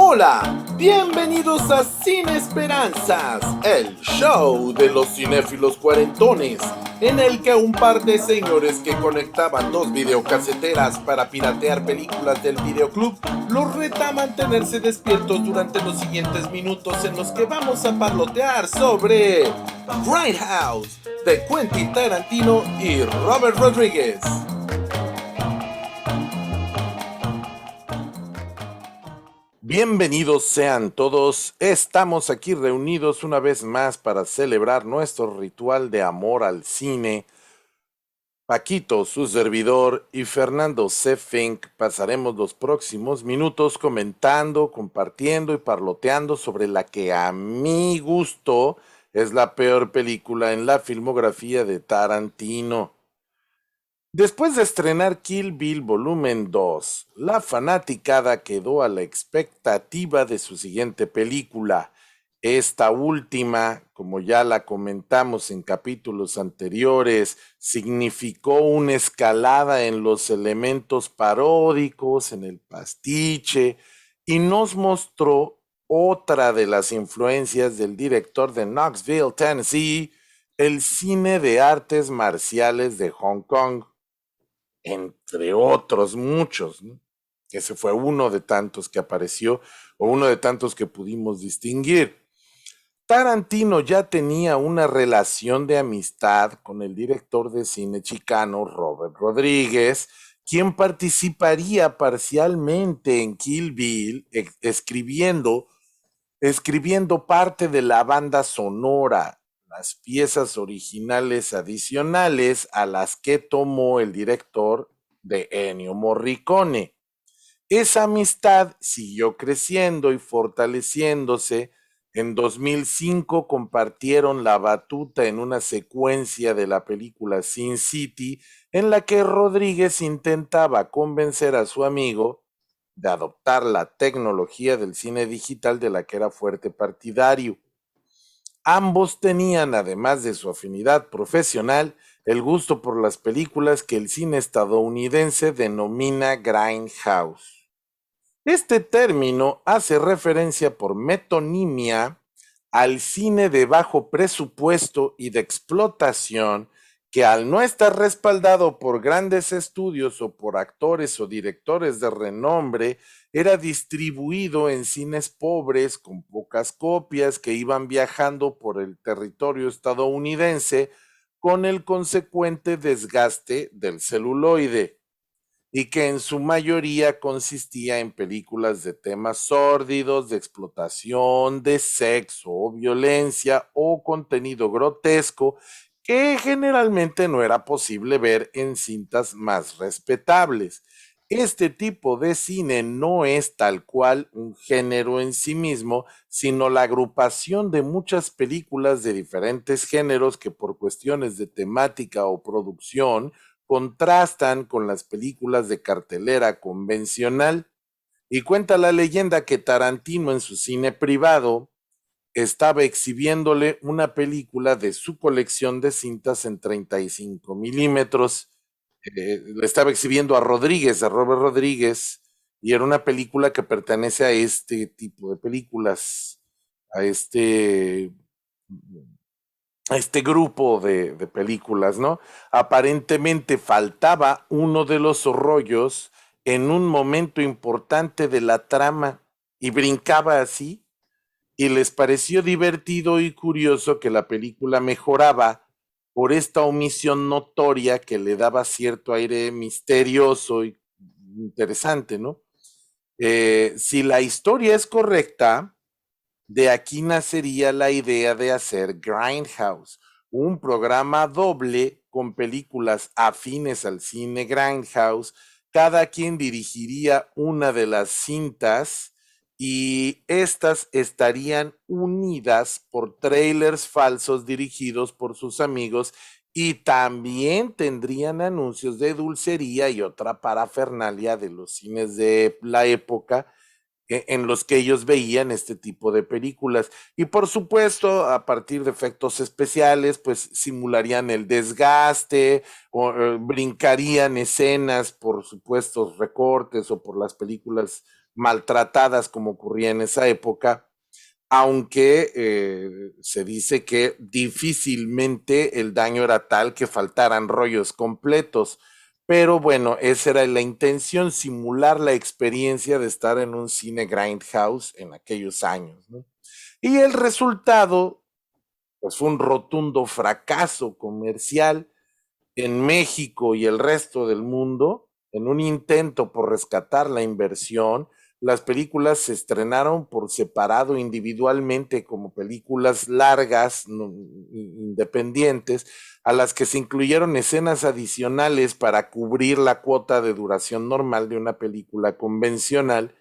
Hola, bienvenidos a Sin Esperanzas, el show de los cinéfilos cuarentones, en el que un par de señores que conectaban dos videocaseteras para piratear películas del videoclub los reta a mantenerse despiertos durante los siguientes minutos en los que vamos a parlotear sobre Grindhouse de Quentin Tarantino y Robert Rodríguez. Bienvenidos sean todos, estamos aquí reunidos una vez más para celebrar nuestro ritual de amor al cine. Paquito, su servidor, y Fernando C. Fink pasaremos los próximos minutos comentando, compartiendo y parloteando sobre la que a mi gusto es la peor película en la filmografía de Tarantino. Después de estrenar Kill Bill Volumen 2, la fanaticada quedó a la expectativa de su siguiente película. Esta última, como ya la comentamos en capítulos anteriores, significó una escalada en los elementos paródicos, en el pastiche, y nos mostró otra de las influencias del director de Knoxville, Tennessee, el cine de artes marciales de Hong Kong, entre otros muchos, ¿no? Ese fue uno de tantos que apareció o uno de tantos que pudimos distinguir. Tarantino ya tenía una relación de amistad con el director de cine chicano Robert Rodríguez, quien participaría parcialmente en Kill Bill, escribiendo parte de la banda sonora, las piezas originales adicionales a las que tomó el director de Ennio Morricone. Esa amistad siguió creciendo y fortaleciéndose. En 2005 compartieron la batuta en una secuencia de la película Sin City, en la que Rodríguez intentaba convencer a su amigo de adoptar la tecnología del cine digital de la que era fuerte partidario. Ambos tenían, además de su afinidad profesional, el gusto por las películas que el cine estadounidense denomina grindhouse. Este término hace referencia por metonimia al cine de bajo presupuesto y de explotación que, al no estar respaldado por grandes estudios o por actores o directores de renombre, era distribuido en cines pobres con pocas copias que iban viajando por el territorio estadounidense con el consecuente desgaste del celuloide, y que en su mayoría consistía en películas de temas sórdidos, de explotación, de sexo o violencia o contenido grotesco que generalmente no era posible ver en cintas más respetables. Este tipo de cine no es tal cual un género en sí mismo, sino la agrupación de muchas películas de diferentes géneros que, por cuestiones de temática o producción, contrastan con las películas de cartelera convencional. Y cuenta la leyenda que Tarantino, en su cine privado, estaba exhibiéndole una película de su colección de cintas en 35 milímetros. Le estaba exhibiendo a Rodríguez, a Robert Rodríguez, y era una película que pertenece a este tipo de películas, a este grupo de películas, ¿no? Aparentemente faltaba uno de los rollos en un momento importante de la trama y brincaba así, y les pareció divertido y curioso que la película mejoraba por esta omisión notoria que le daba cierto aire misterioso y interesante, ¿no? Si la historia es correcta, de aquí nacería la idea de hacer Grindhouse, un programa doble con películas afines al cine Grindhouse. Cada quien dirigiría una de las cintas y estas estarían unidas por trailers falsos dirigidos por sus amigos, y también tendrían anuncios de dulcería y otra parafernalia de los cines de la época en los que ellos veían este tipo de películas. Y por supuesto, a partir de efectos especiales, pues simularían el desgaste o brincarían escenas por supuestos recortes o por las películas maltratadas como ocurría en esa época, aunque se dice que difícilmente el daño era tal que faltaran rollos completos. Pero bueno, esa era la intención, simular la experiencia de estar en un cine grindhouse en aquellos años, ¿no? Y el resultado, pues fue un rotundo fracaso comercial en México y el resto del mundo. En un intento por rescatar la inversión, las películas se estrenaron por separado individualmente como películas largas, independientes, a las que se incluyeron escenas adicionales para cubrir la cuota de duración normal de una película convencional,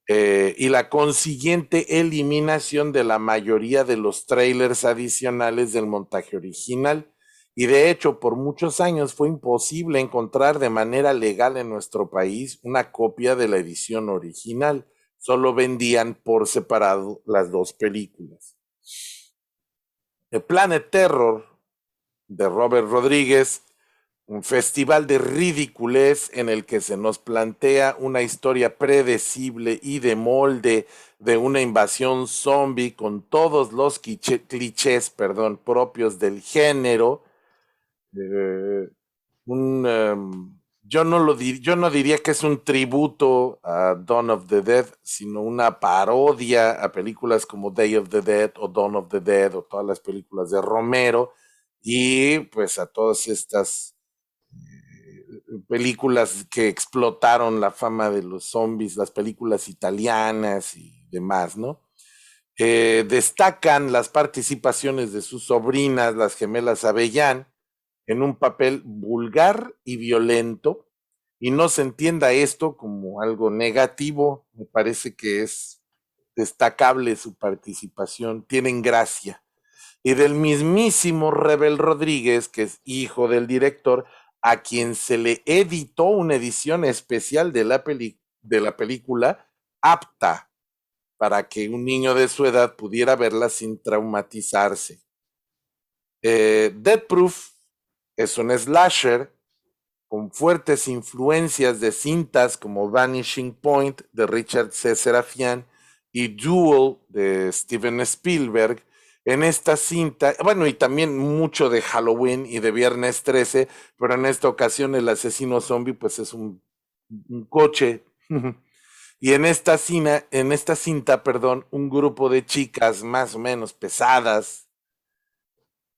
y la consiguiente eliminación de la mayoría de los trailers adicionales del montaje original. Y de hecho, por muchos años fue imposible encontrar de manera legal en nuestro país una copia de la edición original. Solo vendían por separado las dos películas. El Planet Terror de Robert Rodríguez, un festival de ridiculez en el que se nos plantea una historia predecible y de molde de una invasión zombie con todos los clichés, perdón, propios del género. Eh, yo no diría que es un tributo a Dawn of the Dead, sino una parodia a películas como Day of the Dead o Dawn of the Dead o todas las películas de Romero, y pues a todas estas películas que explotaron la fama de los zombies, las películas italianas y demás, ¿no? Destacan las participaciones de sus sobrinas, las gemelas Avellán, en un papel vulgar y violento, y no se entienda esto como algo negativo, me parece que es destacable su participación, tienen gracia. Y del mismísimo Rebel Rodríguez, que es hijo del director, a quien se le editó una edición especial de de la película apta para que un niño de su edad pudiera verla sin traumatizarse. Death Proof es un slasher con fuertes influencias de cintas como Vanishing Point de Richard C. Serafian y Duel de Steven Spielberg. En esta cinta, bueno, y también mucho de Halloween y de Viernes 13, pero en esta ocasión el asesino zombie pues es un coche. Y en esta cinta, perdón, un grupo de chicas más o menos pesadas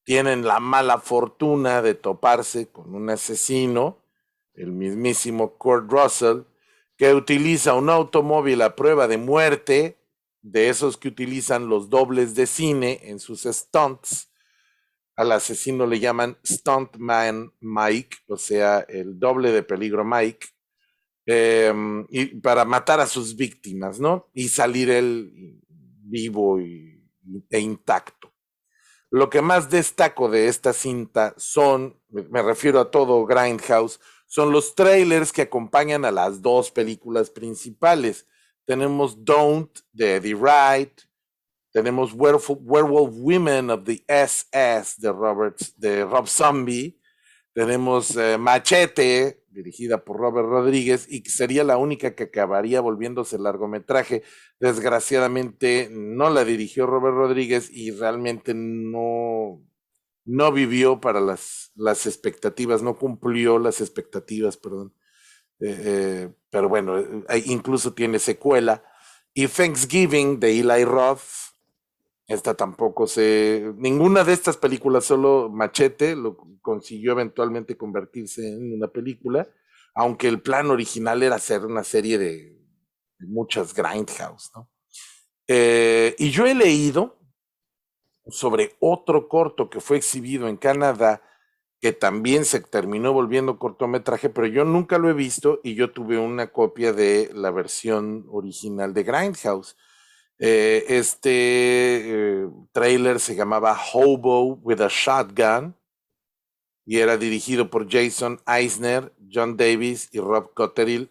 tienen la mala fortuna de toparse con un asesino, el mismísimo Kurt Russell, que utiliza un automóvil a prueba de muerte, de esos que utilizan los dobles de cine en sus stunts. Al asesino le llaman Stuntman Mike, o sea, el doble de peligro Mike, y para matar a sus víctimas, ¿no? Y salir él vivo e intacto. Lo que más destaco de esta cinta son, me refiero a todo Grindhouse, son los trailers que acompañan a las dos películas principales. Tenemos Don't de Eddie Wright, tenemos Werewolf Women of the SS de Rob Zombie, tenemos Machete, dirigida por Robert Rodríguez, y que sería la única que acabaría volviéndose largometraje. Desgraciadamente no la dirigió Robert Rodríguez y realmente no vivió para las expectativas, no cumplió las expectativas, perdón. Pero bueno, incluso tiene secuela. Y Thanksgiving de Eli Roth, esta tampoco se. Ninguna de estas películas, solo Machete, lo consiguió eventualmente convertirse en una película, aunque el plan original era hacer una serie de muchas Grindhouse, ¿no? Y yo he leído sobre otro corto que fue exhibido en Canadá, que también se terminó volviendo cortometraje, pero yo nunca lo he visto y yo tuve una copia de la versión original de Grindhouse. Trailer se llamaba Hobo with a Shotgun y era dirigido por Jason Eisner, John Davis y Rob Cotterill,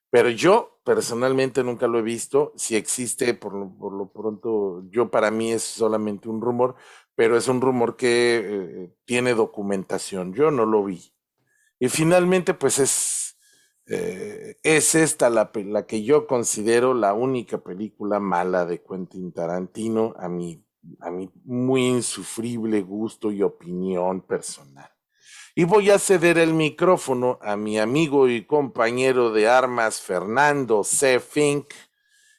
pero yo personalmente nunca lo he visto. Si existe, por lo pronto, yo para mí es solamente un rumor, pero es un rumor que tiene documentación. Yo no lo vi. Y finalmente, pues es Es esta la que yo considero la única película mala de Quentin Tarantino, a mi muy insufrible gusto y opinión personal. Y voy a ceder el micrófono a mi amigo y compañero de armas, Fernando C. Fink,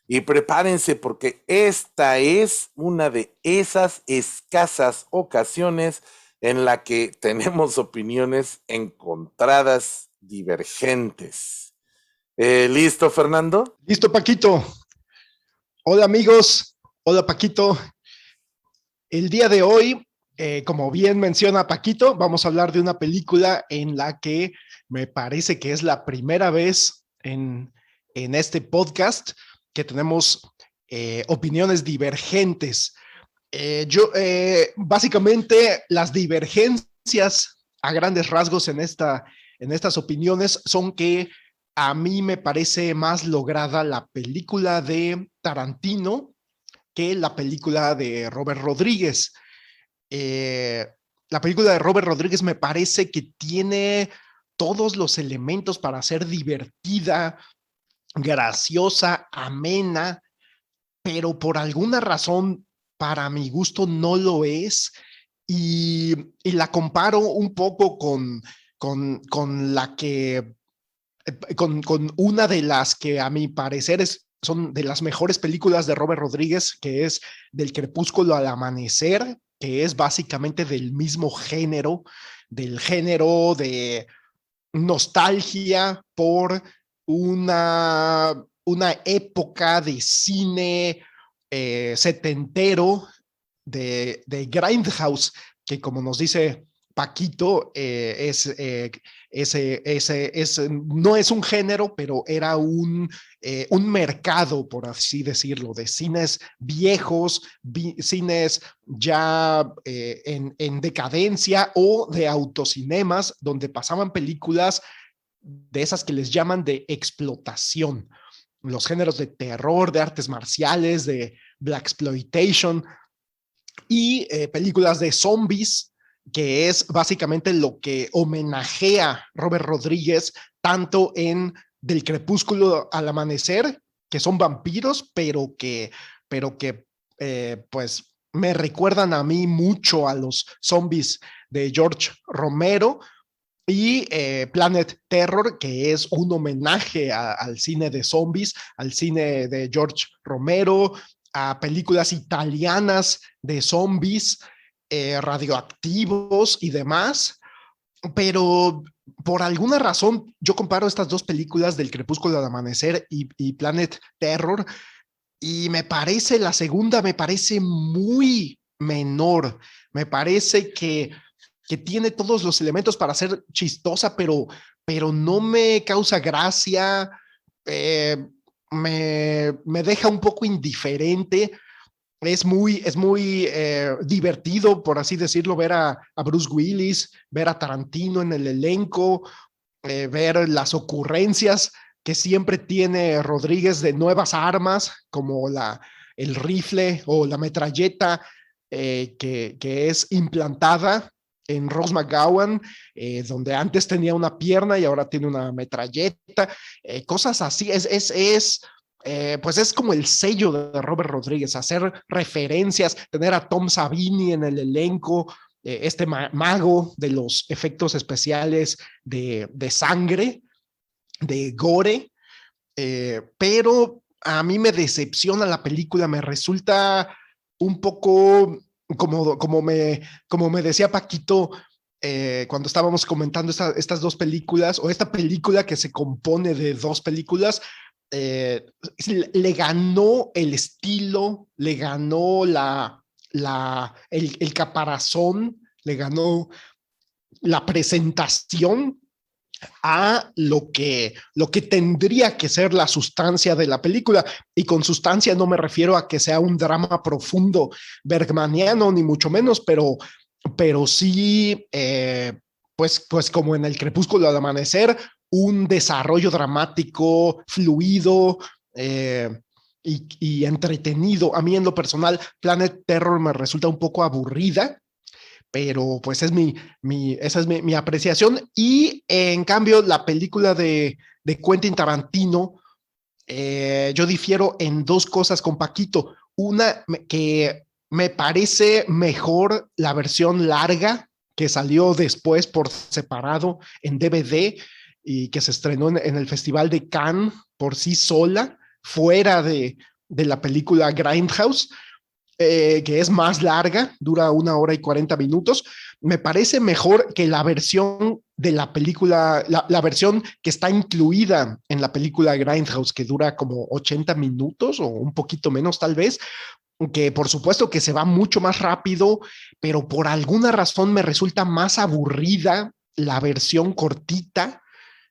y prepárense porque esta es una de esas escasas ocasiones en la que tenemos opiniones encontradas, divergentes. ¿Listo, Fernando? Listo, Paquito. Hola, amigos. Hola, Paquito. El día de hoy, como bien menciona Paquito, vamos a hablar de una película en la que me parece que es la primera vez en este podcast que tenemos opiniones divergentes. Básicamente, las divergencias a grandes rasgos en estas opiniones son que a mí me parece más lograda la película de Tarantino que la película de Robert Rodríguez. Eh, la película de Robert Rodríguez me parece que tiene todos los elementos para ser divertida, graciosa, amena, pero por alguna razón, para mi gusto, no lo es. Y la comparo un poco con la que, con una de las que a mi parecer son de las mejores películas de Robert Rodríguez, que es Del Crepúsculo al Amanecer, que es básicamente del mismo género, del género de nostalgia por una época de cine setentero de Grindhouse, que como nos dice Paquito, no es un género, pero era un mercado, por así decirlo, de cines viejos, cines ya en decadencia o de autocinemas, donde pasaban películas de esas que les llaman de explotación. Los géneros de terror, de artes marciales, de blaxploitation y películas de zombies, que es básicamente lo que homenajea Robert Rodríguez tanto en Del Crepúsculo al Amanecer, que son vampiros, pero que pues me recuerdan a mí mucho a los zombies de George Romero, y Planet Terror, que es un homenaje al cine de zombies, al cine de George Romero, a películas italianas de zombies, radioactivos y demás. Pero por alguna razón yo comparo estas dos películas, Del Crepúsculo al Amanecer y Planet Terror, y la segunda me parece muy menor. Me parece que tiene todos los elementos para ser chistosa, pero no me causa gracia, eh, me deja un poco indiferente. Es muy divertido, por así decirlo, ver a Bruce Willis, ver a Tarantino en el elenco, ver las ocurrencias que siempre tiene Rodríguez de nuevas armas, como el rifle o la metralleta que es implantada en Rose McGowan, donde antes tenía una pierna y ahora tiene una metralleta, cosas así. Pues es como el sello de Robert Rodríguez, hacer referencias, tener a Tom Savini en el elenco, este mago de los efectos especiales de sangre, de gore, pero a mí me decepciona la película, me resulta un poco, como me decía Paquito, cuando estábamos comentando estas dos películas, o esta película que se compone de dos películas, eh, le ganó el estilo, le ganó el caparazón, le ganó la presentación a lo que tendría que ser la sustancia de la película. Y con sustancia no me refiero a que sea un drama profundo bergmaniano, ni mucho menos, pero sí, pues como en El Crepúsculo al Amanecer, un desarrollo dramático fluido, y entretenido. A mí en lo personal, Planet Terror me resulta un poco aburrida, pero pues esa es mi apreciación. Y en cambio, la película de Quentin Tarantino, yo difiero en dos cosas con Paquito. Una, que me parece mejor la versión larga que salió después por separado en DVD y que se estrenó en el Festival de Cannes por sí sola, fuera de la película Grindhouse, que es más larga, dura 1 hora y 40 minutos. Me parece mejor que la versión de la película, la versión que está incluida en la película Grindhouse, que dura como 80 minutos o un poquito menos tal vez, que por supuesto que se va mucho más rápido, pero por alguna razón me resulta más aburrida la versión cortita.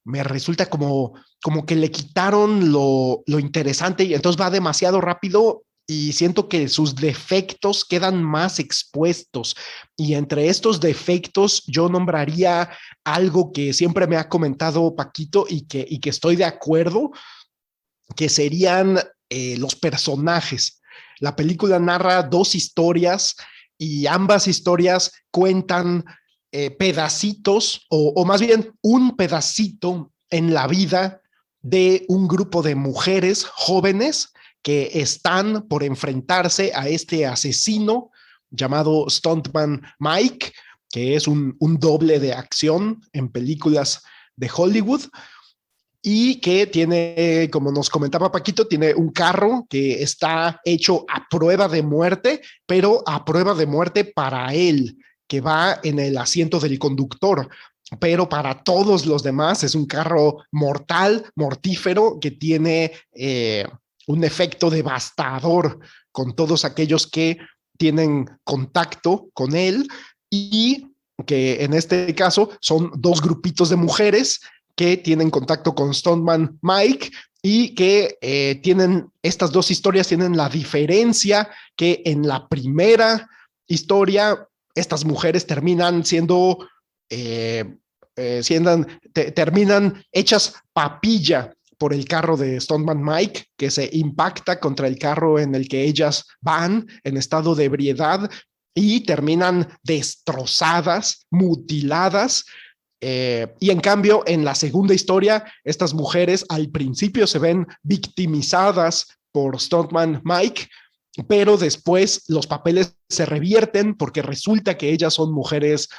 Me resulta como que le quitaron lo interesante y entonces va demasiado rápido y siento que sus defectos quedan más expuestos. Y entre estos defectos yo nombraría algo que siempre me ha comentado Paquito y que estoy de acuerdo, que serían los personajes. La película narra dos historias y ambas historias cuentan pedacitos o más bien un pedacito en la vida de un grupo de mujeres jóvenes que están por enfrentarse a este asesino llamado Stuntman Mike, que es un doble de acción en películas de Hollywood y que tiene, como nos comentaba Paquito, tiene un carro que está hecho a prueba de muerte, pero a prueba de muerte para él, que va en el asiento del conductor. Pero para todos los demás es un carro mortal, mortífero, que tiene un efecto devastador con todos aquellos que tienen contacto con él y que en este caso son dos grupitos de mujeres que tienen contacto con Stuntman Mike y que tienen, estas dos historias tienen la diferencia que en la primera historia estas mujeres terminan terminan hechas papilla por el carro de Stuntman Mike, que se impacta contra el carro en el que ellas van en estado de ebriedad y terminan destrozadas, mutiladas. Y en cambio, en la segunda historia, estas mujeres al principio se ven victimizadas por Stuntman Mike, pero después los papeles se revierten porque resulta que ellas son mujeres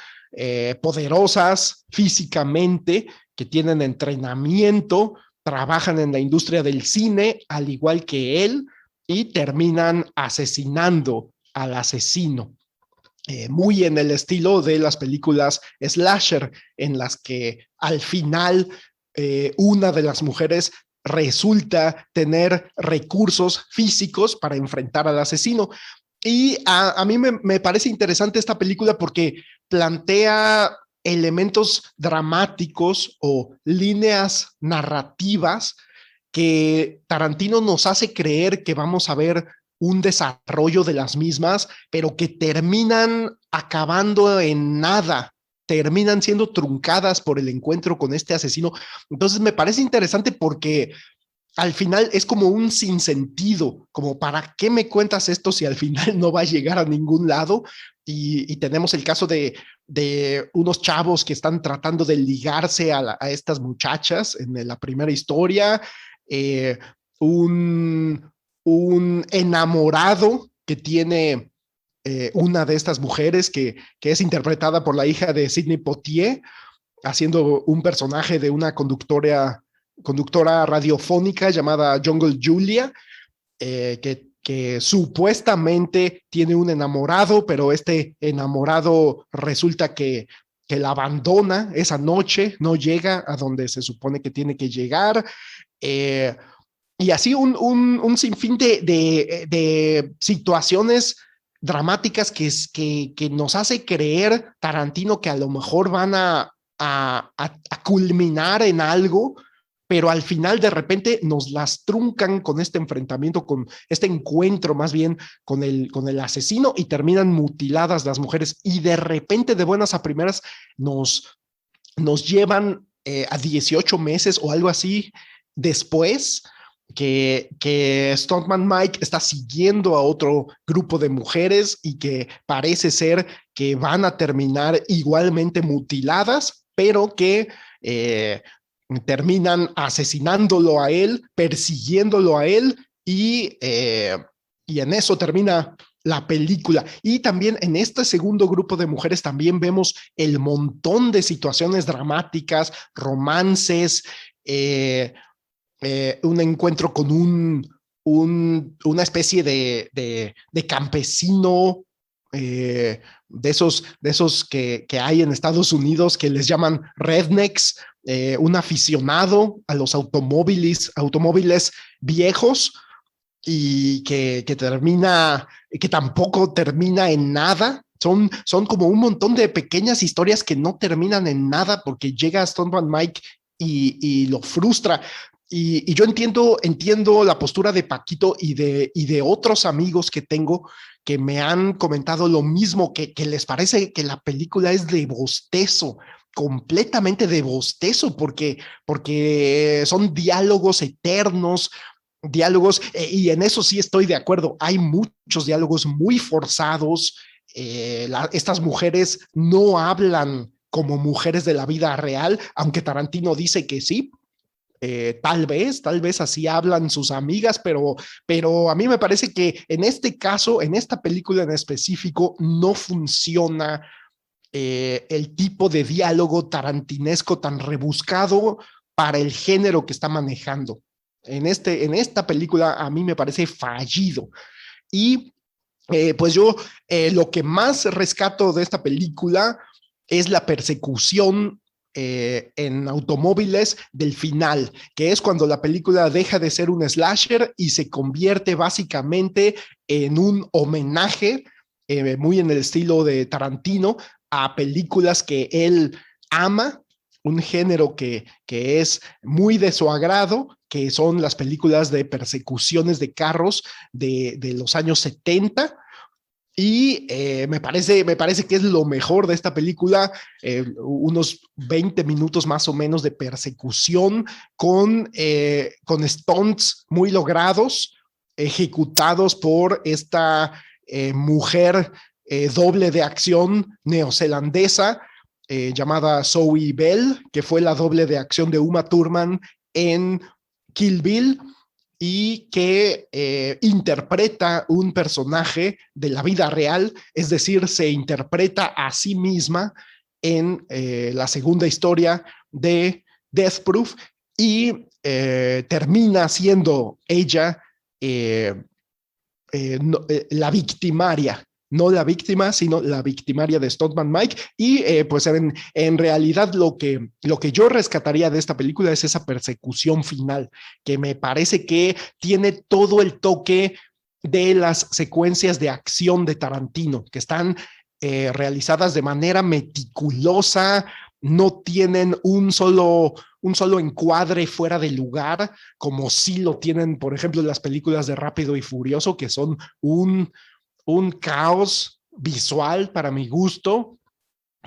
poderosas físicamente, que tienen entrenamiento, trabajan en la industria del cine, al igual que él, y terminan asesinando al asesino. Muy en el estilo de las películas slasher, en las que al final una de las mujeres resulta tener recursos físicos para enfrentar al asesino. Y a mí me parece interesante esta película porque plantea elementos dramáticos o líneas narrativas que Tarantino nos hace creer que vamos a ver un desarrollo de las mismas, pero que terminan acabando en nada, terminan siendo truncadas por el encuentro con este asesino. Entonces me parece interesante porque al final es como un sinsentido, como para qué me cuentas esto si al final no va a llegar a ningún lado. Y tenemos el caso de unos chavos que están tratando de ligarse a estas muchachas en la primera historia, eh, un, un enamorado que tiene una de estas mujeres que es interpretada por la hija de Sidney Poitier, haciendo un personaje de una conductora radiofónica llamada Jungle Julia, que supuestamente tiene un enamorado, pero este enamorado resulta que la abandona esa noche, no llega a donde se supone que tiene que llegar. Eh, y así un sinfín de situaciones dramáticas que nos hace creer Tarantino que a lo mejor van a culminar en algo, pero al final de repente nos las truncan con este enfrentamiento, con este encuentro más bien con el asesino y terminan mutiladas las mujeres y de repente de buenas a primeras nos llevan a 18 meses o algo así después, que Stuntman Mike está siguiendo a otro grupo de mujeres y que parece ser que van a terminar igualmente mutiladas, pero que eh, terminan asesinándolo a él, persiguiéndolo a él y en eso termina la película. Y también en este segundo grupo de mujeres también vemos el montón de situaciones dramáticas, romances, un encuentro con una especie de campesino de esos que hay en Estados Unidos que les llaman rednecks, un aficionado a los automóviles viejos y que tampoco termina en nada. Son como un montón de pequeñas historias que no terminan en nada porque llega Stoneman Mike y lo frustra. Y yo entiendo la postura de Paquito y de otros amigos que tengo que me han comentado lo mismo, que les parece que la película es de bostezo, completamente de bostezo, porque son diálogos eternos, diálogos, y en eso sí estoy de acuerdo, hay muchos diálogos muy forzados, estas mujeres no hablan como mujeres de la vida real, aunque Tarantino dice que sí. Tal vez así hablan sus amigas, pero a mí me parece que en este caso, en esta película en específico, no funciona el tipo de diálogo tarantinesco tan rebuscado para el género que está manejando. En esta película a mí me parece fallido. Y pues yo lo que más rescato de esta película es la persecución en automóviles del final, que es cuando la película deja de ser un slasher y se convierte básicamente en un homenaje, muy en el estilo de Tarantino, a películas que él ama, un género que es muy de su agrado, que son las películas de persecuciones de carros de los años 70. Y me parece que es lo mejor de esta película, unos 20 minutos más o menos de persecución con stunts muy logrados, ejecutados por esta mujer doble de acción neozelandesa llamada Zoe Bell, que fue la doble de acción de Uma Thurman en Kill Bill y que interpreta un personaje de la vida real, es decir, se interpreta a sí misma en la segunda historia de Death Proof y termina siendo ella eh, la victimaria, no la víctima, sino la victimaria de Stuntman Mike. Y pues en realidad lo que yo rescataría de esta película es esa persecución final, que me parece que tiene todo el toque de las secuencias de acción de Tarantino, que están realizadas de manera meticulosa, no tienen un solo encuadre fuera de lugar, como sí lo tienen, por ejemplo, las películas de Rápido y Furioso, que son un caos visual para mi gusto,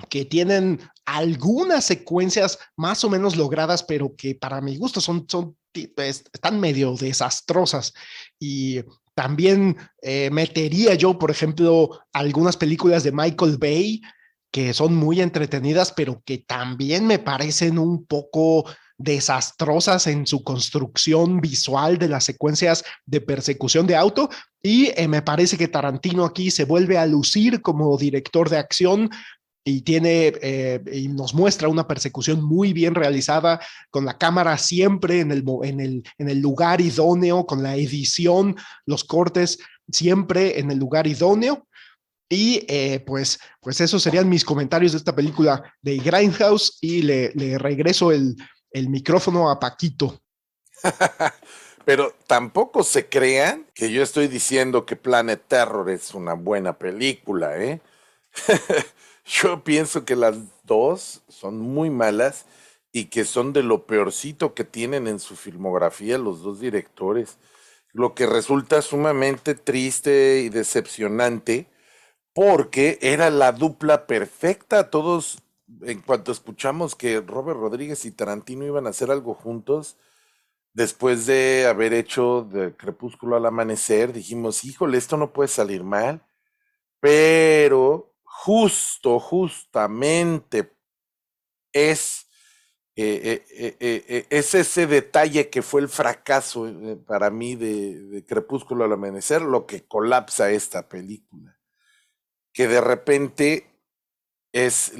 que tienen algunas secuencias más o menos logradas, pero que para mi gusto están medio desastrosas. Y también metería yo, por ejemplo, algunas películas de Michael Bay que son muy entretenidas, pero que también me parecen un poco desastrosas en su construcción visual de las secuencias de persecución de auto. Y me parece que Tarantino aquí se vuelve a lucir como director de acción y nos muestra una persecución muy bien realizada, con la cámara siempre en el lugar idóneo, con la edición, los cortes siempre en el lugar idóneo. Y pues esos serían mis comentarios de esta película de Grindhouse y le regreso el micrófono a Paquito. Pero tampoco se crean que yo estoy diciendo que Planet Terror es una buena película, ¿eh? Yo pienso que las dos son muy malas y que son de lo peorcito que tienen en su filmografía los dos directores, lo que resulta sumamente triste y decepcionante porque era la dupla perfecta. Todos, en cuanto escuchamos que Robert Rodríguez y Tarantino iban a hacer algo juntos, después de haber hecho de Crepúsculo al Amanecer, dijimos, híjole, esto no puede salir mal, pero justamente es, es ese detalle que fue el fracaso para mí de Crepúsculo al Amanecer lo que colapsa esta película, que de repente es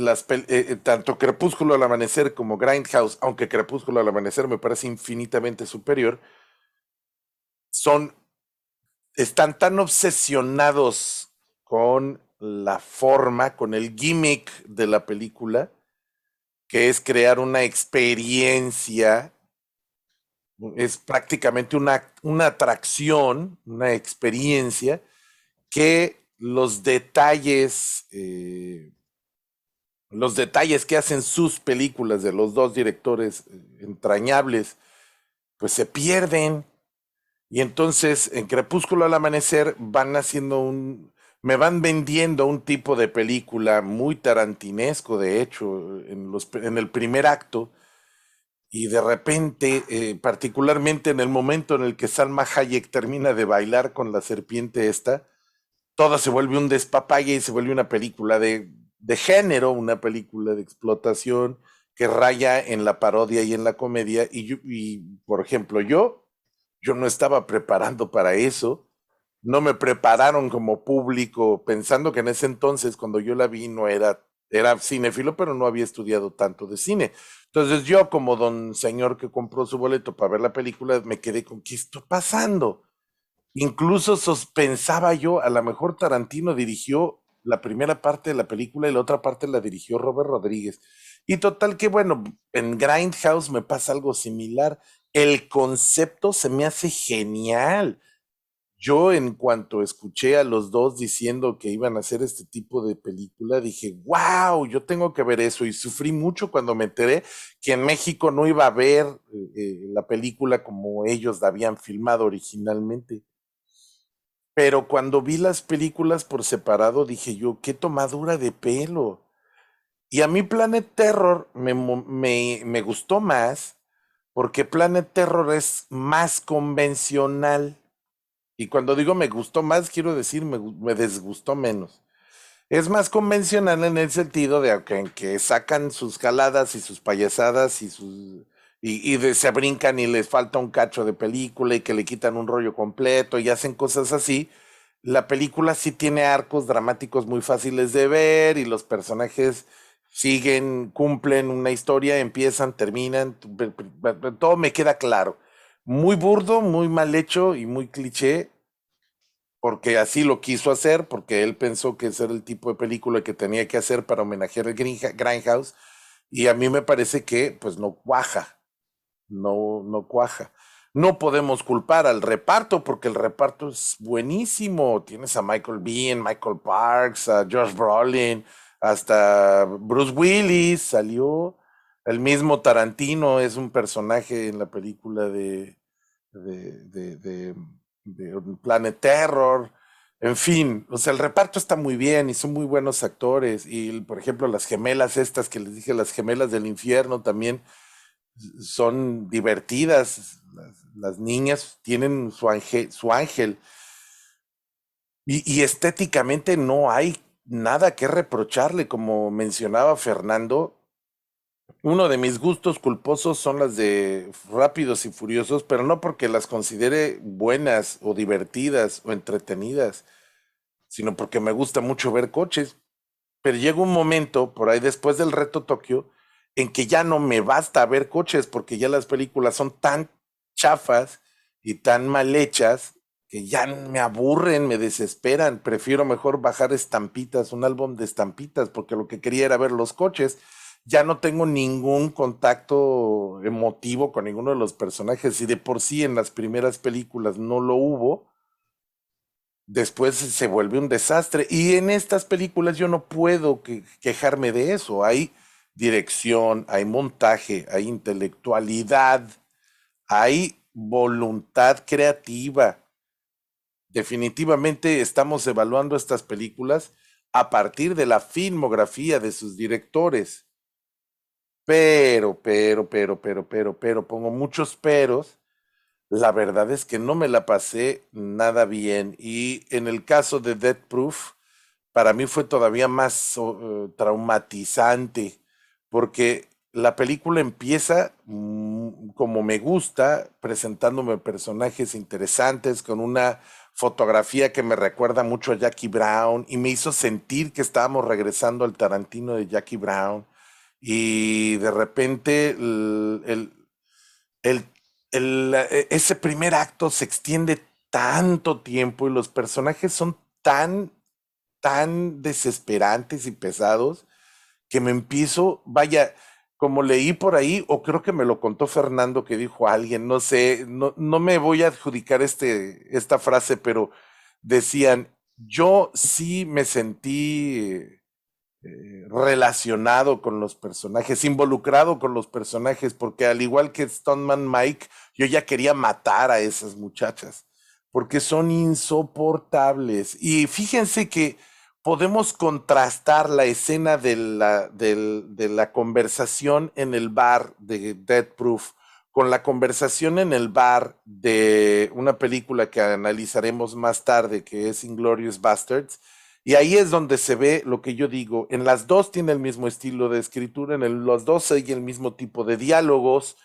tanto Crepúsculo al Amanecer como Grindhouse, aunque Crepúsculo al Amanecer me parece infinitamente superior, son, están tan obsesionados con la forma, con el gimmick de la película, que es crear una experiencia, es prácticamente una atracción, una experiencia, que los detalles que hacen sus películas de los dos directores entrañables, pues se pierden. Y entonces en Crepúsculo al Amanecer van haciendo me van vendiendo un tipo de película muy tarantinesco, de hecho, en el primer acto, y de repente, particularmente en el momento en el que Salma Hayek termina de bailar con la serpiente esta, todo se vuelve un despapalle y se vuelve una película de género, una película de explotación que raya en la parodia y en la comedia. Por ejemplo, yo no estaba preparando para eso. No me prepararon como público, pensando que en ese entonces, cuando yo la vi, no era, era cinéfilo, pero no había estudiado tanto de cine. Entonces yo, como don señor que compró su boleto para ver la película, me quedé con, ¿qué está pasando? Incluso pensaba yo, a lo mejor Tarantino dirigió la primera parte de la película y la otra parte la dirigió Robert Rodríguez. Y total que bueno, en Grindhouse me pasa algo similar. El concepto se me hace genial. Yo en cuanto escuché a los dos diciendo que iban a hacer este tipo de película, dije, wow, yo tengo que ver eso. Y sufrí mucho cuando me enteré que en México no iba a ver la película como ellos la habían filmado originalmente. Pero cuando vi las películas por separado, dije yo, qué tomadura de pelo. Y a mí Planet Terror me gustó más porque Planet Terror es más convencional. Y cuando digo me gustó más, quiero decir me desgustó menos. Es más convencional en el sentido de en que sacan sus jaladas y sus payasadas se brincan y les falta un cacho de película y que le quitan un rollo completo y hacen cosas así. La película sí tiene arcos dramáticos muy fáciles de ver y los personajes siguen, cumplen una historia, empiezan, terminan, todo me queda claro. Muy burdo, muy mal hecho y muy cliché, porque así lo quiso hacer, porque él pensó que ese era el tipo de película que tenía que hacer para homenajear el Grindhouse, y a mí me parece que pues no cuaja, no cuaja. No podemos culpar al reparto, porque el reparto es buenísimo. Tienes a Michael Biehn, Michael Parks, a Josh Brolin, hasta Bruce Willis salió. El mismo Tarantino es un personaje en la película de, de, de, de Planet Terror. En fin, o sea, el reparto está muy bien y son muy buenos actores. Y, por ejemplo, las gemelas estas que les dije, las gemelas del infierno también son divertidas. Las niñas tienen su ángel. Y estéticamente no hay nada que reprocharle, como mencionaba Fernando. Uno de mis gustos culposos son las de Rápidos y Furiosos, pero no porque las considere buenas o divertidas o entretenidas, sino porque me gusta mucho ver coches. Pero llega un momento, por ahí después del Reto Tokio, en que ya no me basta ver coches, porque ya las películas son tan chafas y tan mal hechas que ya me aburren, me desesperan. Prefiero mejor bajar estampitas, un álbum de estampitas, porque lo que quería era ver los coches. Ya no tengo ningún contacto emotivo con ninguno de los personajes, y de por sí en las primeras películas no lo hubo. Después se vuelve un desastre. Y en estas películas yo no puedo quejarme de eso. Hay dirección, hay montaje, hay intelectualidad, hay voluntad creativa. Definitivamente estamos evaluando estas películas a partir de la filmografía de sus directores. Pongo muchos peros, La verdad es que no me la pasé nada bien. Y en el caso de Death Proof, para mí fue todavía más traumatizante, porque la película empieza como me gusta, presentándome personajes interesantes, con una fotografía que me recuerda mucho a Jackie Brown y me hizo sentir que estábamos regresando al Tarantino de Jackie Brown. Y de repente el- ese primer acto se extiende tanto tiempo y los personajes son tan desesperantes y pesados que me empiezo, vaya, como leí por ahí, o creo que me lo contó Fernando que dijo alguien, no sé, no me voy a adjudicar esta frase, pero decían, yo sí me sentí relacionado con los personajes, involucrado con los personajes, porque al igual que Stoneman Mike, yo ya quería matar a esas muchachas, porque son insoportables. Y fíjense que podemos contrastar la escena de la conversación en el bar de Death Proof con la conversación en el bar de una película que analizaremos más tarde, que es Inglorious Bastards, y ahí es donde se ve lo que yo digo. En las dos tiene el mismo estilo de escritura, los dos hay el mismo tipo de diálogos,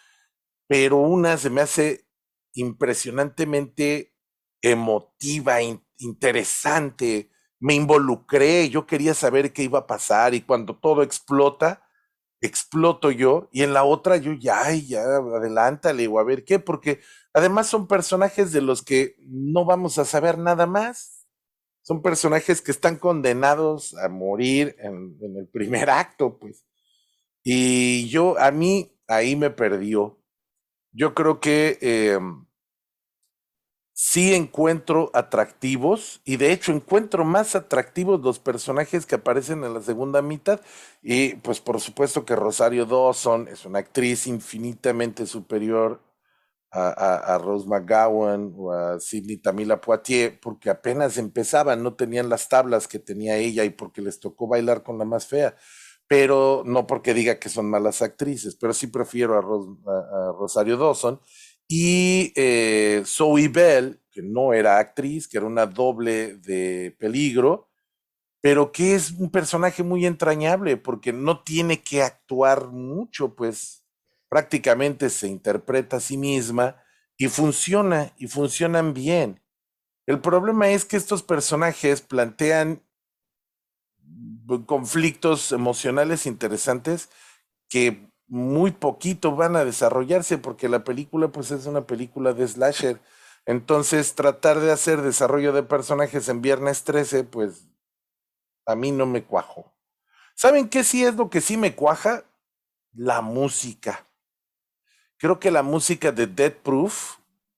pero una se me hace impresionantemente emotiva, interesante. Me involucré, yo quería saber qué iba a pasar y cuando todo explota, exploto yo y en la otra yo ya, ay, ya, adelántale o a ver qué, porque además son personajes de los que no vamos a saber nada más. Son personajes que están condenados a morir en el primer acto, pues. Y yo, a mí, ahí me perdió. Yo creo que sí encuentro atractivos, y de hecho encuentro más atractivos los personajes que aparecen en la segunda mitad. Y pues por supuesto que Rosario Dawson es una actriz infinitamente superior a Rose McGowan o a Sidney Tamila Poitier, porque apenas empezaban, no tenían las tablas que tenía ella y porque les tocó bailar con la más fea. Pero no porque diga que son malas actrices, pero sí prefiero a Rosario Dawson. Y Zoe Bell, que no era actriz, que era una doble de peligro, pero que es un personaje muy entrañable porque no tiene que actuar mucho, pues prácticamente se interpreta a sí misma y funciona y funcionan bien. El problema es que estos personajes plantean conflictos emocionales interesantes que muy poquito van a desarrollarse porque la película pues es una película de slasher. Entonces tratar de hacer desarrollo de personajes en Viernes 13 pues a mí no me cuajo. ¿Saben qué sí es lo que sí me cuaja? La música. Creo que la música de Death Proof,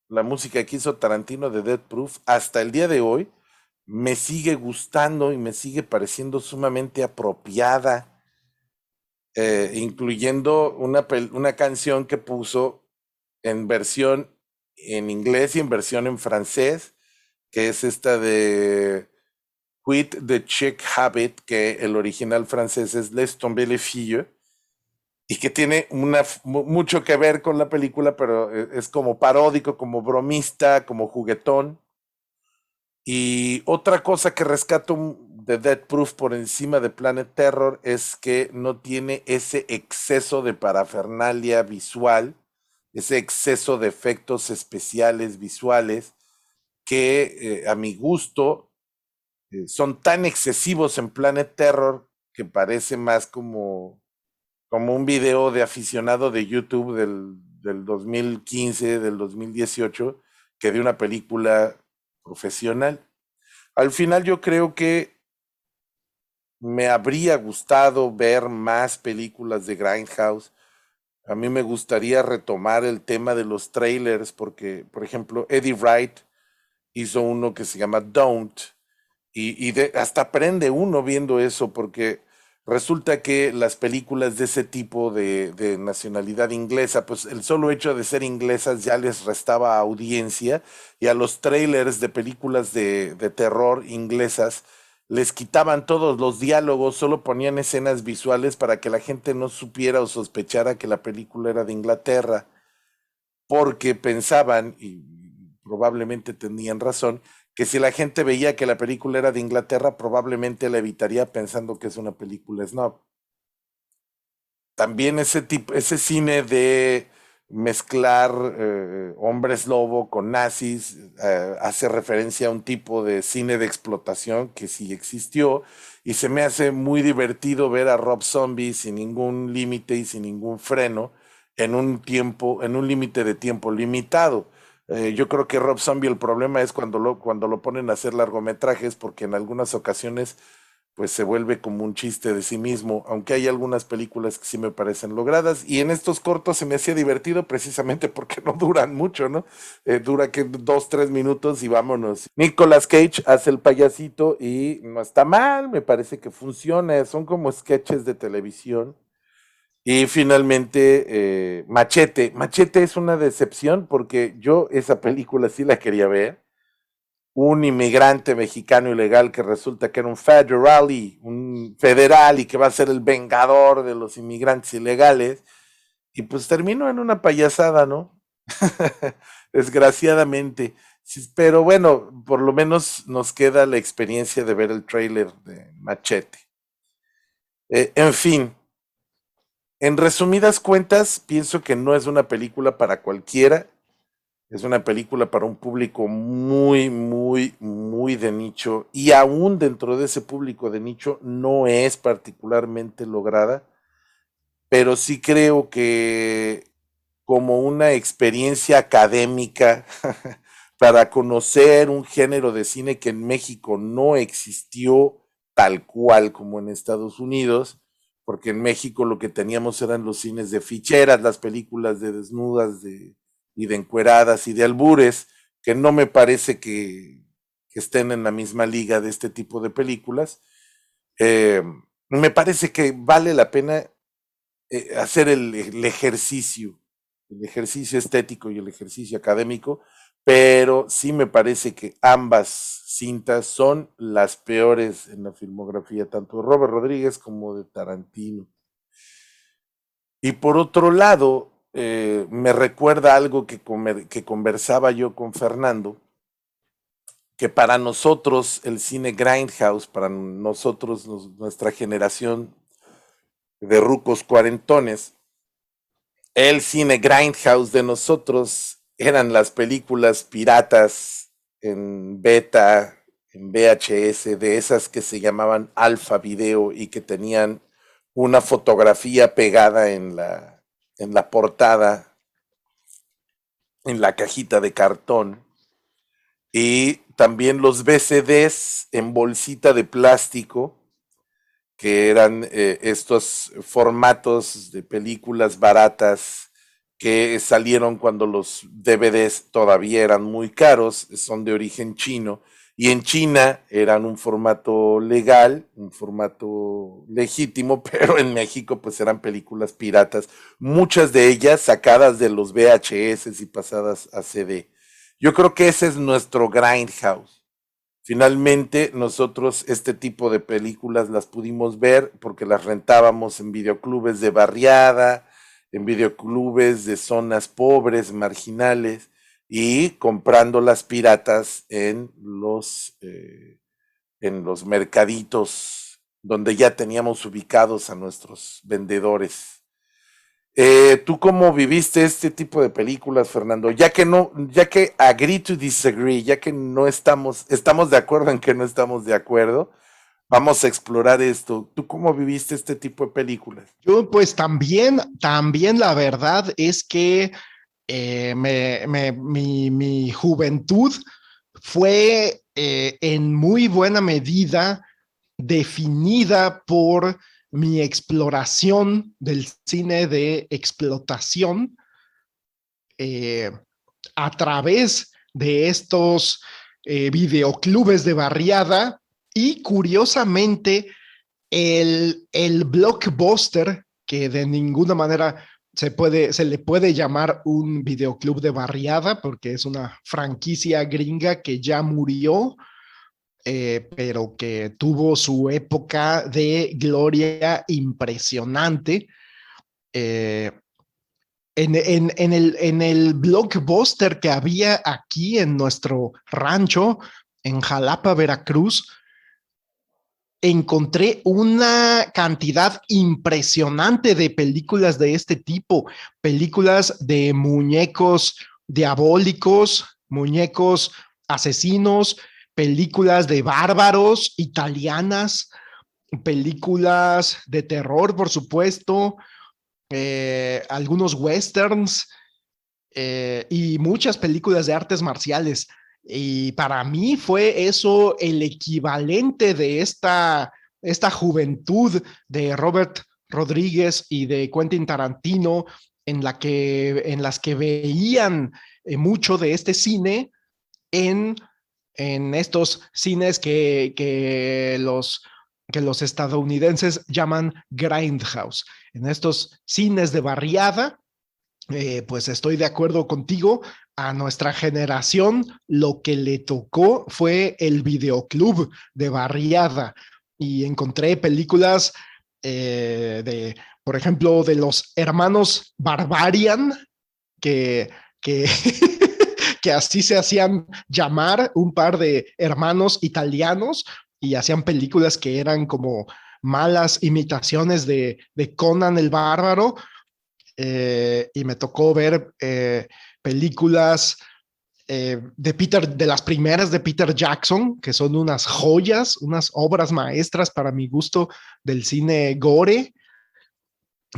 la música que hizo Tarantino de Death Proof, hasta el día de hoy, me sigue gustando y me sigue pareciendo sumamente apropiada, incluyendo una canción que puso en versión en inglés y en versión en francés, que es esta de Quit the Chick Habit, que el original francés es Les Tomber les Filles, y que tiene mucho que ver con la película, pero es como paródico, como bromista, como juguetón. Y otra cosa que rescato de Death Proof por encima de Planet Terror es que no tiene ese exceso de parafernalia visual, ese exceso de efectos especiales visuales que a mi gusto son tan excesivos en Planet Terror que parece más como un video de aficionado de YouTube del 2015, del 2018, que de una película profesional. Al final yo creo que me habría gustado ver más películas de Grindhouse. A mí me gustaría retomar el tema de los trailers porque, por ejemplo, Eddie Wright hizo uno que se llama Don't hasta aprende uno viendo eso porque resulta que las películas de ese tipo de nacionalidad inglesa, pues el solo hecho de ser inglesas ya les restaba audiencia y a los trailers de películas de terror inglesas les quitaban todos los diálogos, solo ponían escenas visuales para que la gente no supiera o sospechara que la película era de Inglaterra. porque pensaban, y probablemente tenían razón, que si la gente veía que la película era de Inglaterra, probablemente la evitaría pensando que es una película snob. También ese cine de mezclar hombres lobo con nazis hace referencia a un tipo de cine de explotación que sí existió y se me hace muy divertido ver a Rob Zombie sin ningún límite y sin ningún freno en un límite de tiempo limitado. Yo creo que Rob Zombie el problema es cuando lo ponen a hacer largometrajes porque en algunas ocasiones pues se vuelve como un chiste de sí mismo, aunque hay algunas películas que sí me parecen logradas, y en estos cortos se me hacía divertido precisamente porque no duran mucho, ¿no? Dura que 2, 3 minutos y vámonos. Nicolas Cage hace el payasito y no está mal, me parece que funciona, son como sketches de televisión. Y finalmente, Machete es una decepción porque yo esa película sí la quería ver, un inmigrante mexicano ilegal que resulta que era un federal y que va a ser el vengador de los inmigrantes ilegales, y pues terminó en una payasada, ¿no? Desgraciadamente. Sí, pero bueno, por lo menos nos queda la experiencia de ver el tráiler de Machete. En fin, en resumidas cuentas, pienso que no es una película para cualquiera. Es una película para un público muy, muy, muy de nicho y aún dentro de ese público de nicho no es particularmente lograda, pero sí creo que como una experiencia académica para conocer un género de cine que en México no existió tal cual como en Estados Unidos, porque en México lo que teníamos eran los cines de ficheras, las películas de desnudas y de encueradas y de albures, que no me parece que estén en la misma liga de este tipo de películas. Eh, Me parece que vale la pena hacer el ejercicio estético y el ejercicio académico, pero sí me parece que ambas cintas son las peores en la filmografía, tanto de Robert Rodríguez como de Tarantino. Y por otro lado, me recuerda algo que conversaba yo con Fernando, que para nosotros el cine Grindhouse, para nosotros, nuestra generación de rucos cuarentones, el cine Grindhouse de nosotros eran las películas piratas en beta, en VHS, de esas que se llamaban Alfa Video y que tenían una fotografía pegada en la portada, en la cajita de cartón. Y también los VCDs en bolsita de plástico, que eran estos formatos de películas baratas que salieron cuando los DVDs todavía eran muy caros, son de origen chino, y en China eran un formato legal, un formato legítimo, pero en México pues eran películas piratas, muchas de ellas sacadas de los VHS y pasadas a CD. Yo creo que ese es nuestro Grindhouse. Finalmente, nosotros este tipo de películas las pudimos ver porque las rentábamos en videoclubes de barriada, en videoclubes de zonas pobres, marginales, y comprando las piratas en los mercaditos donde ya teníamos ubicados a nuestros vendedores. ¿Tú cómo viviste este tipo de películas, Fernando? Ya que agree to disagree, ya que no estamos de acuerdo en que no estamos de acuerdo, vamos a explorar esto. ¿Tú cómo viviste este tipo de películas? Yo pues también la verdad es que mi juventud fue en muy buena medida definida por mi exploración del cine de explotación eh, a través de estos videoclubes de barriada y curiosamente el blockbuster, que de ninguna manera se le puede llamar un videoclub de barriada porque es una franquicia gringa que ya murió, pero que tuvo su época de gloria impresionante. Eh, En el Blockbuster que había aquí en nuestro rancho, en Jalapa, Veracruz, encontré una cantidad impresionante de películas de este tipo, películas de muñecos diabólicos, muñecos asesinos, películas de bárbaros italianas, películas de terror, por supuesto, algunos westerns, y muchas películas de artes marciales. Y para mí fue eso el equivalente de esta juventud de Robert Rodríguez y de Quentin Tarantino, en las que veían mucho de este cine en, en estos cines que los estadounidenses llaman grindhouse, en estos cines de barriada. Pues estoy de acuerdo contigo. A nuestra generación lo que le tocó fue el videoclub de barriada y encontré películas por ejemplo, de los hermanos Barbarian, que, que, que así se hacían llamar, un par de hermanos italianos, y hacían películas que eran como malas imitaciones de Conan el Bárbaro. Y me tocó ver películas de las primeras de Peter Jackson, que son unas joyas, unas obras maestras para mi gusto del cine gore.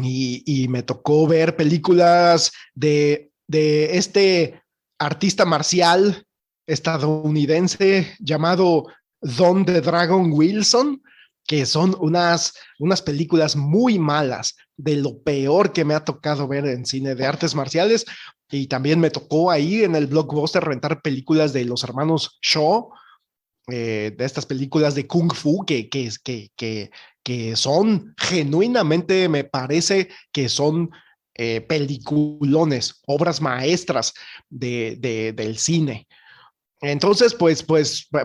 Y me tocó ver películas de este artista marcial estadounidense llamado Don the Dragon Wilson, que son unas películas muy malas, de lo peor que me ha tocado ver en cine de artes marciales. Y también me tocó ahí en el Blockbuster rentar películas de los hermanos Shaw, de estas películas de Kung Fu que son genuinamente, me parece que son peliculones, obras maestras del cine. Entonces, pues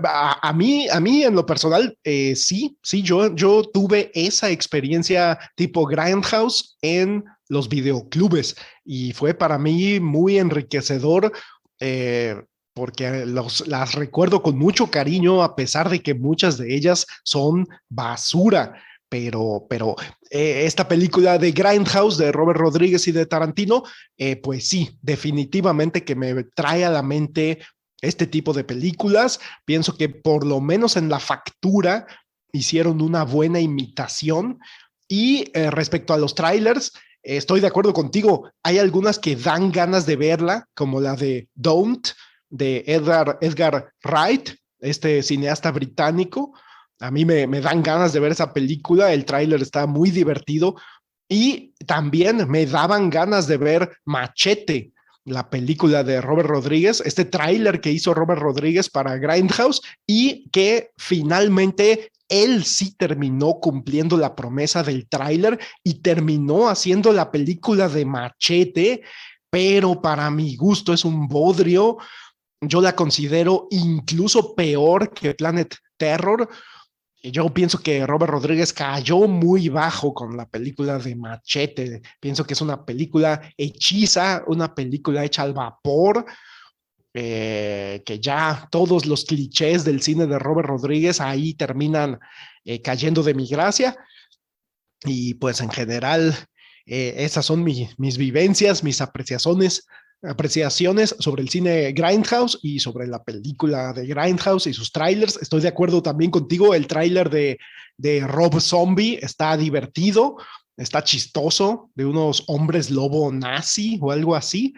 a mí en lo personal, sí, yo tuve esa experiencia tipo Grindhouse en los videoclubes y fue para mí muy enriquecedor, eh, porque las recuerdo con mucho cariño, a pesar de que muchas de ellas son basura. Pero esta película de Grindhouse de Robert Rodríguez y de Tarantino, pues sí, definitivamente que me trae a la mente este tipo de películas. Pienso que por lo menos en la factura hicieron una buena imitación. Y respecto a los trailers, estoy de acuerdo contigo. Hay algunas que dan ganas de verla, como la de Don't, de Edgar Wright, este cineasta británico. A mí me dan ganas de ver esa película. El tráiler está muy divertido. Y también me daban ganas de ver Machete, la película de Robert Rodríguez, este tráiler que hizo Robert Rodríguez para Grindhouse, y que finalmente él sí terminó cumpliendo la promesa del tráiler y terminó haciendo la película de Machete, pero para mi gusto es un bodrio. Yo la considero incluso peor que Planet Terror. Yo pienso que Robert Rodríguez cayó muy bajo con la película de Machete. Pienso que es una película hechiza, una película hecha al vapor, que ya todos los clichés del cine de Robert Rodríguez ahí terminan cayendo de mi gracia. Y pues en general, esas son mis vivencias, mis apreciaciones sobre el cine Grindhouse y sobre la película de Grindhouse y sus trailers. Estoy de acuerdo también contigo, el trailer de Rob Zombie está divertido, está chistoso, de unos hombres lobo nazi o algo así.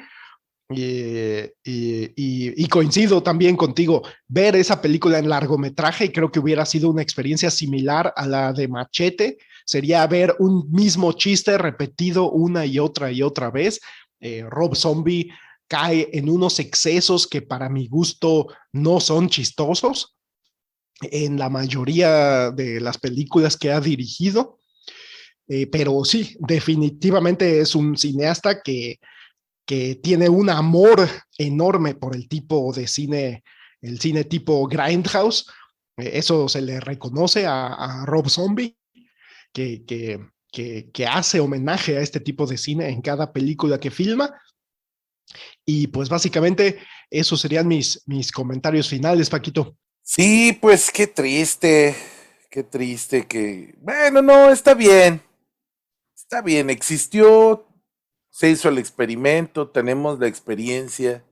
Y coincido también contigo, ver esa película en largometraje creo que hubiera sido una experiencia similar a la de Machete. Sería ver un mismo chiste repetido una y otra vez. Rob Zombie cae en unos excesos que para mi gusto no son chistosos en la mayoría de las películas que ha dirigido. Pero sí, definitivamente es un cineasta que tiene un amor enorme por el tipo de cine, el cine tipo Grindhouse. Eso se le reconoce a Rob Zombie, que que hace homenaje a este tipo de cine en cada película que filma. Y pues básicamente esos serían mis comentarios finales, Paquito. Sí, pues qué triste que, bueno, no, está bien, existió, se hizo el experimento, tenemos la experiencia,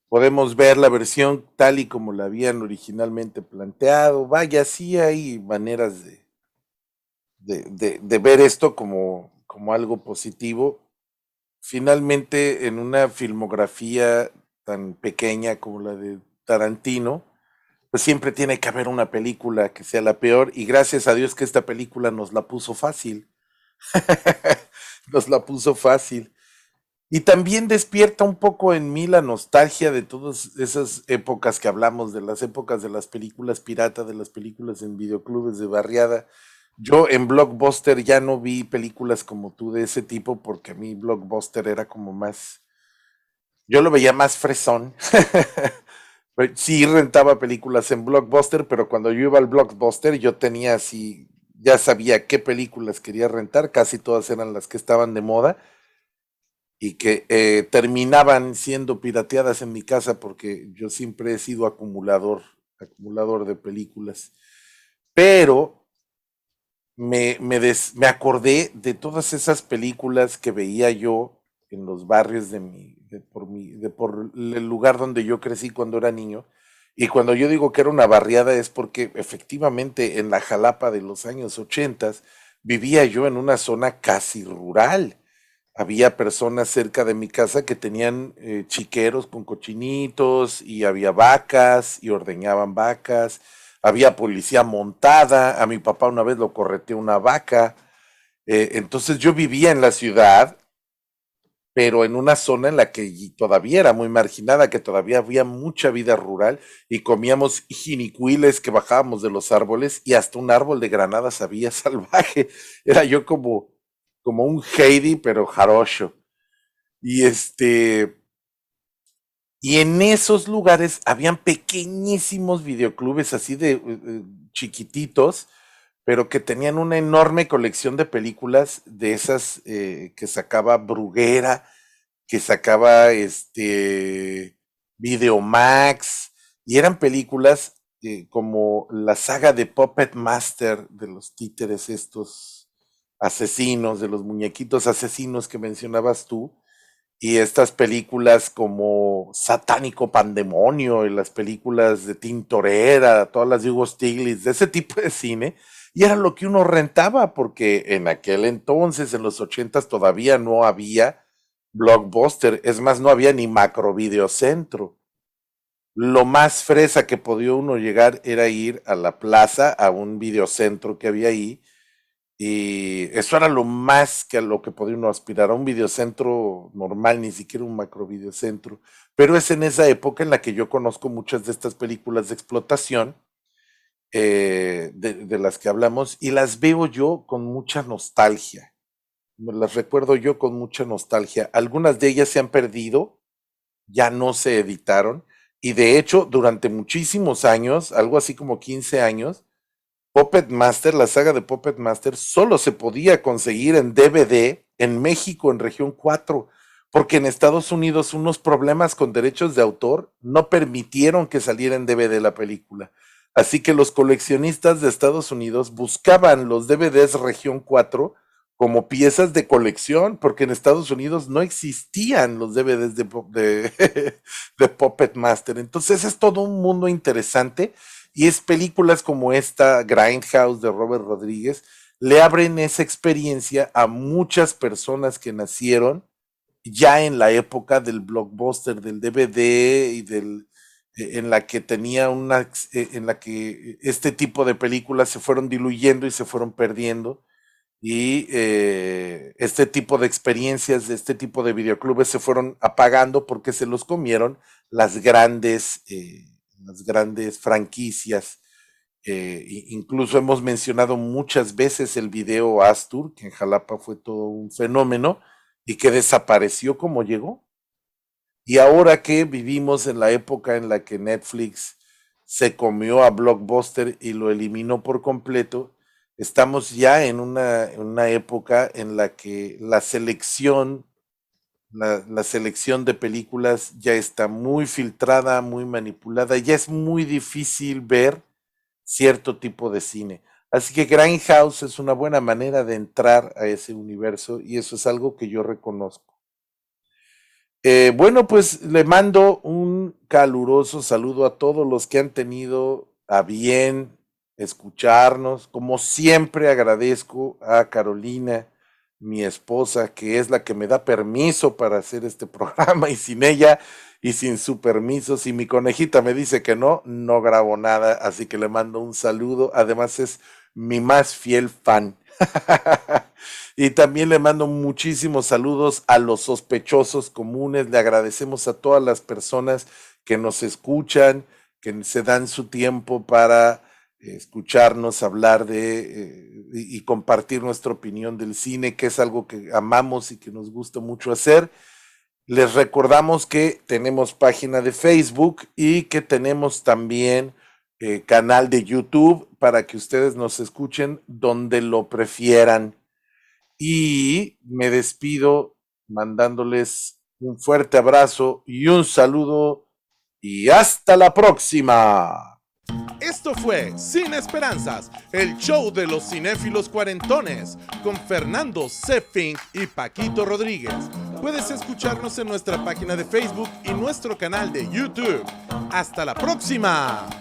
podemos ver la versión tal y como la habían originalmente planteado, vaya, sí hay maneras de ver esto como algo positivo. Finalmente, en una filmografía tan pequeña como la de Tarantino, pues siempre tiene que haber una película que sea la peor y gracias a Dios que esta película nos la puso fácil, nos la puso fácil. Y también despierta un poco en mí la nostalgia de todas esas épocas que hablamos, de las épocas de las películas pirata, de las películas en videoclubes de barriada. Yo en Blockbuster ya no vi películas como tú de ese tipo porque a mí Blockbuster era como más, yo lo veía más fresón. Sí rentaba películas en Blockbuster, pero cuando yo iba al Blockbuster yo tenía así, ya sabía qué películas quería rentar, casi todas eran las que estaban de moda y que terminaban siendo pirateadas en mi casa porque yo siempre he sido acumulador de películas. Pero me acordé de todas esas películas que veía yo en los barrios por el lugar donde yo crecí cuando era niño. Y cuando yo digo que era una barriada es porque efectivamente en la Jalapa de los años 80 vivía yo en una zona casi rural. Había personas cerca de mi casa que tenían chiqueros con cochinitos y había vacas y ordeñaban vacas. Había policía montada. A mi papá una vez lo correteó una vaca. Entonces yo vivía en la ciudad, pero en una zona en la que todavía era muy marginada, que todavía había mucha vida rural y comíamos jinicuiles que bajábamos de los árboles y hasta un árbol de granadas había salvaje. Era yo como un Heidi, pero jarocho. Y y en esos lugares habían pequeñísimos videoclubes así de chiquititos, pero que tenían una enorme colección de películas de esas que sacaba Bruguera, que sacaba Videomax, y eran películas como la saga de Puppet Master, de los títeres estos asesinos, de los muñequitos asesinos que mencionabas tú, y estas películas como Satánico Pandemonio y las películas de Tintorera, todas las de Hugo Stiglitz, de ese tipo de cine, y era lo que uno rentaba, porque en aquel entonces, en los 80 todavía no había Blockbuster, es más, no había ni Macro Videocentro. Lo más fresa que podía uno llegar era ir a la plaza, a un videocentro que había ahí, y eso era lo más que a lo que podía uno aspirar, a un videocentro normal, ni siquiera un macro videocentro. Pero es en esa época en la que yo conozco muchas de estas películas de explotación de las que hablamos y las veo yo con mucha nostalgia. Me las recuerdo yo con mucha nostalgia. Algunas de ellas se han perdido, ya no se editaron y de hecho durante muchísimos años, algo así como 15 años, Puppet Master, la saga de Puppet Master, solo se podía conseguir en DVD en México, en región 4, porque en Estados Unidos unos problemas con derechos de autor no permitieron que saliera en DVD la película. Así que los coleccionistas de Estados Unidos buscaban los DVDs región 4 como piezas de colección, porque en Estados Unidos no existían los DVDs de Puppet Master. Entonces es todo un mundo interesante y es películas como esta, Grindhouse de Robert Rodríguez, le abren esa experiencia a muchas personas que nacieron ya en la época del blockbuster, del DVD y en la que en la que este tipo de películas se fueron diluyendo y se fueron perdiendo y este tipo de experiencias, de este tipo de videoclubes se fueron apagando porque se los comieron las grandes franquicias. Incluso hemos mencionado muchas veces el video Astur, que en Jalapa fue todo un fenómeno y que desapareció como llegó. Y ahora que vivimos en la época en la que Netflix se comió a Blockbuster y lo eliminó por completo, Estamos ya en una época en la que la selección de películas ya está muy filtrada, muy manipulada, ya es muy difícil ver cierto tipo de cine. Así que Grindhouse es una buena manera de entrar a ese universo y eso es algo que yo reconozco. Bueno, pues le mando un caluroso saludo a todos los que han tenido a bien escucharnos. Como siempre agradezco a Carolina, mi esposa, que es la que me da permiso para hacer este programa y sin ella y sin su permiso, si mi conejita me dice que no, no grabo nada, así que le mando un saludo. Además es mi más fiel fan. Y también le mando muchísimos saludos a los sospechosos comunes. Le agradecemos a todas las personas que nos escuchan, que se dan su tiempo para escucharnos hablar y compartir nuestra opinión del cine, que es algo que amamos y que nos gusta mucho hacer. Les recordamos que tenemos página de Facebook y que tenemos también canal de YouTube para que ustedes nos escuchen donde lo prefieran. Y me despido mandándoles un fuerte abrazo y un saludo y hasta la próxima. Esto fue Sin Esperanzas, el show de los cinéfilos cuarentones, con Fernando Zeffing y Paquito Rodríguez. Puedes escucharnos en nuestra página de Facebook y nuestro canal de YouTube. ¡Hasta la próxima!